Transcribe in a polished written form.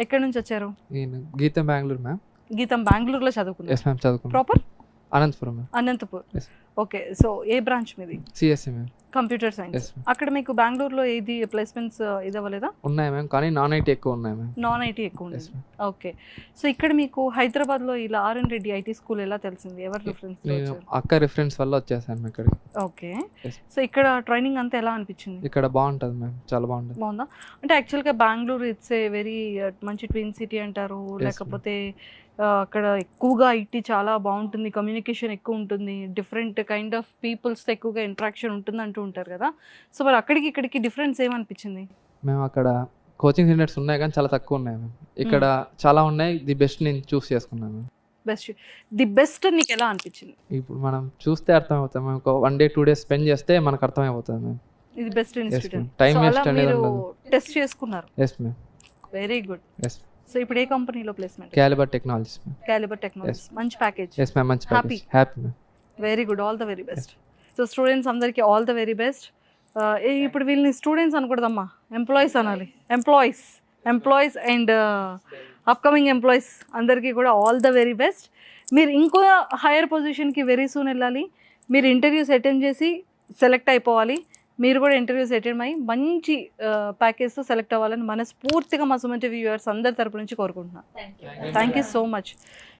ఎక్కడి నుంచి వచ్చారు? నేను గీతం బెంగళూరు మ్యామ్. గీతం బెంగళూరులో చదువుకున్నారు. ఎస్ మ్యామ్, చదువుకున్నాను. Proper Anantapuram ma'am. Anantapur. Yes. Okay. So ఏ బ్రాంచ్ మీది? CSC ma'am. Computer science. Yes ma'am. అక్కడ మీకు బెంగళూరులో ఏది ప్లేస్మెంట్స్ ఇది అవ్వలేదా? ఉన్నాయి మ్యామ్, కానీ నాన్ ఐటీ ఎక్కువ ఉన్నాయి మ్యామ్. నాన్ ఐటీ ఎక్కువ ఎస్ ఉంది. మ్యామ్. ఓకే. సో ఇక్కడ మీకు హైదరాబాద్లో ఇలా ఆర్ఎన్ రెడ్డి ఐటీ స్కూల్ ఎలా తెలిసింది? ఎవరు రిఫరెన్స్? నేను అక్క రిఫరెన్స్ వల్ల వచ్చేసాను ఇక్కడికి. ఓకే. Yes. సో ఇక్కడ ట్రైనింగ్ అంతా ఎలా అనిపించింది? ఇక్కడ బాగుంటుంది మ్యామ్, చాలా బాగుంటుంది. బాగుందా? అంటే యాక్చువల్గా బెంగళూరు ఇట్స్ ఏ వెరీ మంచి ట్విన్ సిటీ అంటారు. లేకపోతే అక్కడ ఎక్కువగా ఐటీ చాలా బాగుంటుంది, కమ్యూనికేషన్ ఎక్కువ ఉంటుంది, డిఫరెంట్ కైండ్ ఆఫ్ పీపుల్స్తో ఎక్కువగా ఇంట్రాక్షన్ ఉంటుంది అంటూ ఉంటారు కదా. సో మరి అక్కడికి ఇక్కడికి డిఫరెన్స్ ఏమనిపించింది? మేము అక్కడ కోచింగ్ సెంటర్స్ ఉన్నాయి కానీ చాలా తక్కువ ఉన్నాయి మ్యామ్. ఇక్కడ చాలా ఉన్నాయి, ది బెస్ట్ నేను చూస్ చేసుకున్నాను మ్యామ్. ది బెస్ట్ నీకు ఎలా అనిపించింది? ఇప్పుడు మనం చూస్తే అర్థమవుతుంది మ్యామ్. ఒక 1 day 2 days స్పెండ్ చేస్తే మనకు అర్థమైపోతుంది మ్యామ్. ఇది బెస్ట్ ఇన్స్టిట్యూట్. టైం వేస్ట్ అనేది మీరు ఉండదు. టెస్ట్ చేసుకున్నారు. Yes ma'am. Very good. Yes. So ఇప్పుడు ఏ కంపెనీలో placement? Caliber technologies ma'am. Caliber technologies. మంచి ప్యాకేజ్. ఎస్ మ్యామ్, మంచి Happy. Package. Happy ma'am. Very good. All the very best. So students అందరికీ ఆల్ ద వెరీ బెస్ట్. ఇప్పుడు వీళ్ళని students అనకూడదమ్మా, employees అనాలి. ఎంప్లాయీస్ అండ్ అప్కమింగ్ ఎంప్లాయీస్ అందరికీ కూడా all the very best. మీరు ఇంకో హైయర్ పొజిషన్కి వెరీ సూన్ వెళ్ళాలి. మీరు ఇంటర్వ్యూస్ అటెండ్ చేసి సెలెక్ట్ అయిపోవాలి. మీరు కూడా ఇంటర్వ్యూస్ అటెండ్ అయ్యి మంచి ప్యాకేజ్తో సెలెక్ట్ అవ్వాలని మనస్ఫూర్తిగా మా సుమన్ టీవీ వ్యూవర్స్ అందరి తరపు నుంచి కోరుకుంటున్నాను. Thank you so much.